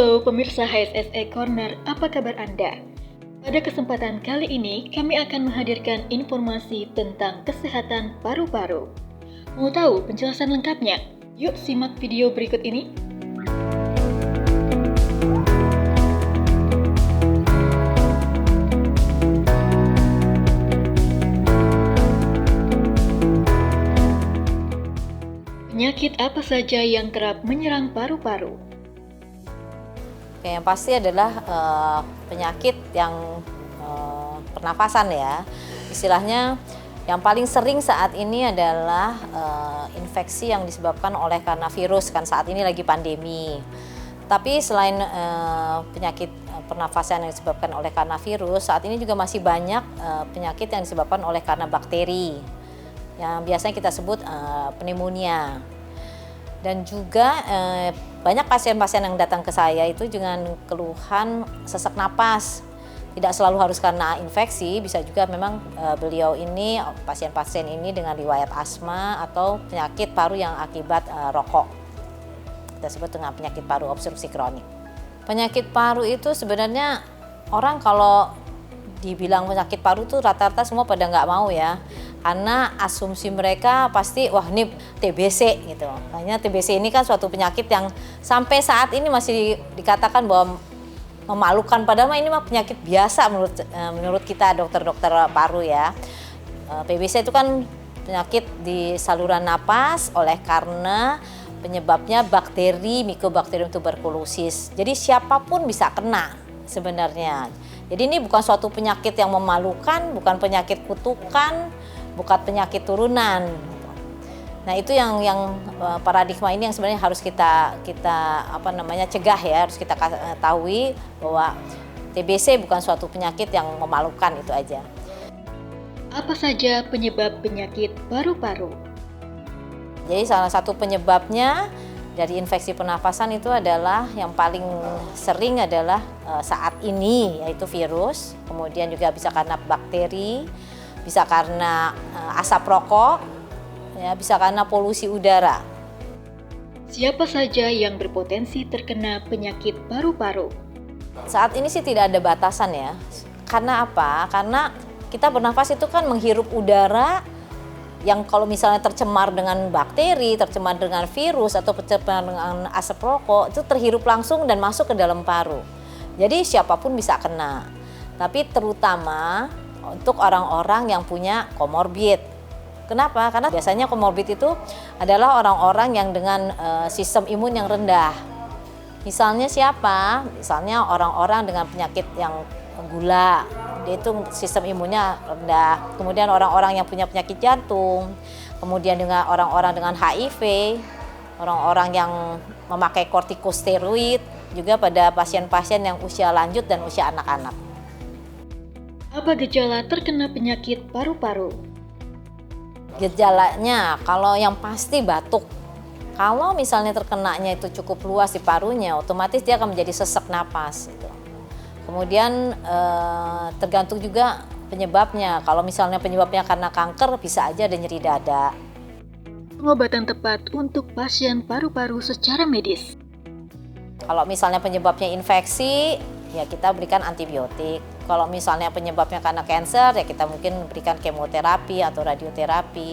Halo pemirsa HSSE Corner, apa kabar Anda? Pada kesempatan kali ini, kami akan menghadirkan informasi tentang kesehatan paru-paru. Mau tahu penjelasan lengkapnya? Yuk simak video berikut ini. Penyakit apa saja yang kerap menyerang paru-paru? Yang pasti adalah penyakit yang pernafasan ya. Istilahnya yang paling sering saat ini adalah infeksi yang disebabkan oleh karena virus, kan saat ini lagi pandemi. Tapi selain penyakit pernafasan yang disebabkan oleh karena virus, saat ini juga masih banyak penyakit yang disebabkan oleh karena bakteri, yang biasanya kita sebut pneumonia. Dan juga banyak pasien-pasien yang datang ke saya itu dengan keluhan sesak napas. Tidak selalu harus karena infeksi, bisa juga memang beliau ini, pasien-pasien ini dengan riwayat asma atau penyakit paru yang akibat rokok. Kita sebut dengan penyakit paru obstruksi kronik. Penyakit paru itu sebenarnya orang kalau dibilang penyakit paru tuh rata-rata semua pada nggak mau ya. Karena asumsi mereka pasti wah ini TBC gitu. Makanya TBC ini kan suatu penyakit yang sampai saat ini masih dikatakan bahwa memalukan, padahal ini mah penyakit biasa menurut kita dokter-dokter paru ya. TBC itu kan penyakit di saluran napas oleh karena penyebabnya bakteri Mycobacterium tuberculosis. Jadi siapapun bisa kena sebenarnya. Jadi ini bukan suatu penyakit yang memalukan, bukan penyakit kutukan, bukan penyakit turunan. Nah itu yang paradigma ini yang sebenarnya harus kita cegah ya, harus kita ketahui bahwa TBC bukan suatu penyakit yang memalukan, itu aja. Apa saja penyebab penyakit paru-paru? Jadi salah satu penyebabnya dari infeksi pernafasan itu adalah yang paling sering adalah saat ini yaitu virus, kemudian juga bisa karena bakteri, bisa karena asap rokok, ya, bisa karena polusi udara. Siapa saja yang berpotensi terkena penyakit paru-paru? Saat ini sih tidak ada batasan ya. Karena apa? Karena kita bernafas itu kan menghirup udara yang kalau misalnya tercemar dengan bakteri, tercemar dengan virus, atau tercemar dengan asap rokok, itu terhirup langsung dan masuk ke dalam paru. Jadi siapapun bisa kena. Tapi terutama untuk orang-orang yang punya komorbid. Kenapa? Karena biasanya komorbid itu adalah orang-orang yang dengan sistem imun yang rendah. Misalnya siapa? Misalnya orang-orang dengan penyakit yang gula, dia itu sistem imunnya rendah. Kemudian orang-orang yang punya penyakit jantung, kemudian dengan orang-orang dengan HIV, orang-orang yang memakai kortikosteroid, juga pada pasien-pasien yang usia lanjut dan usia anak-anak. Apa gejala terkena penyakit paru-paru? Gejalanya kalau yang pasti batuk. Kalau misalnya terkenanya itu cukup luas di parunya, otomatis dia akan menjadi sesak napas gitu. Kemudian tergantung juga penyebabnya. Kalau misalnya penyebabnya karena kanker, bisa aja ada nyeri dada. Pengobatan tepat untuk pasien paru-paru secara medis. Kalau misalnya penyebabnya infeksi, ya kita berikan antibiotik. Kalau misalnya penyebabnya karena kanker, ya kita mungkin berikan kemoterapi atau radioterapi.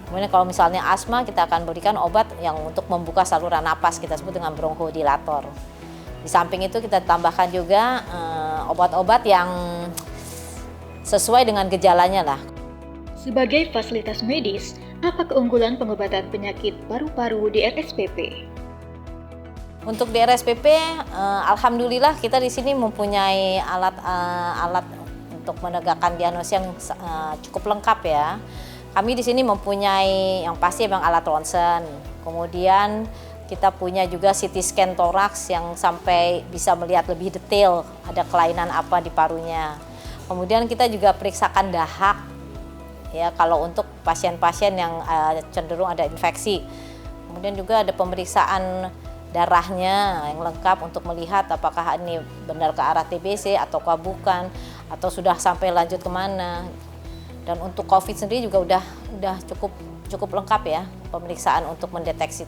Kemudian kalau misalnya asma, kita akan berikan obat yang untuk membuka saluran napas, kita sebut dengan bronchodilator. Di samping itu kita tambahkan juga obat-obat yang sesuai dengan gejalanya lah. Sebagai fasilitas medis, apa keunggulan pengobatan penyakit paru-paru di RSPP? Untuk di RSPP, alhamdulillah kita di sini mempunyai alat untuk menegakkan diagnosis yang cukup lengkap ya. Kami di sini mempunyai yang pasti memang alat ronsen, kemudian kita punya juga CT scan toraks yang sampai bisa melihat lebih detail ada kelainan apa di parunya. Kemudian kita juga periksakan dahak ya kalau untuk pasien-pasien yang cenderung ada infeksi. Kemudian juga ada pemeriksaan darahnya yang lengkap untuk melihat apakah ini benar ke arah TBC atau bukan, atau sudah sampai lanjut kemana. Dan untuk COVID sendiri juga udah cukup lengkap ya pemeriksaan untuk mendeteksi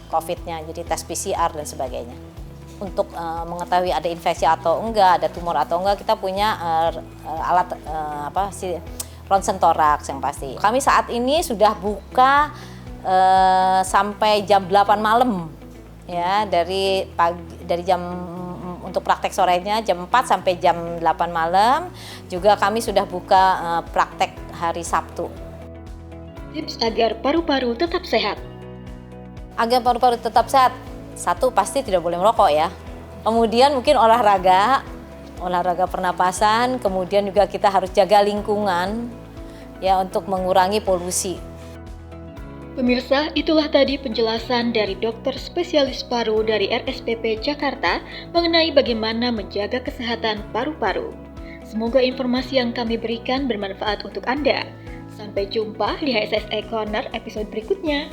COVID-nya, jadi tes PCR dan sebagainya. untuk mengetahui ada infeksi atau enggak, ada tumor atau enggak, kita punya alat ronsen toraks yang pasti. Kami saat ini sudah buka sampai jam 8 malam ya, dari jam untuk praktek sorenya jam 4 sampai jam 8 malam. Juga kami sudah buka praktek hari Sabtu. Tips agar paru-paru tetap sehat. Agar paru-paru tetap sehat, satu pasti tidak boleh merokok ya. Kemudian mungkin olahraga pernapasan, kemudian juga kita harus jaga lingkungan ya untuk mengurangi polusi. Pemirsa, itulah tadi penjelasan dari dokter spesialis paru dari RSPP Jakarta mengenai bagaimana menjaga kesehatan paru-paru. Semoga informasi yang kami berikan bermanfaat untuk Anda. Sampai jumpa di HSSE Corner episode berikutnya.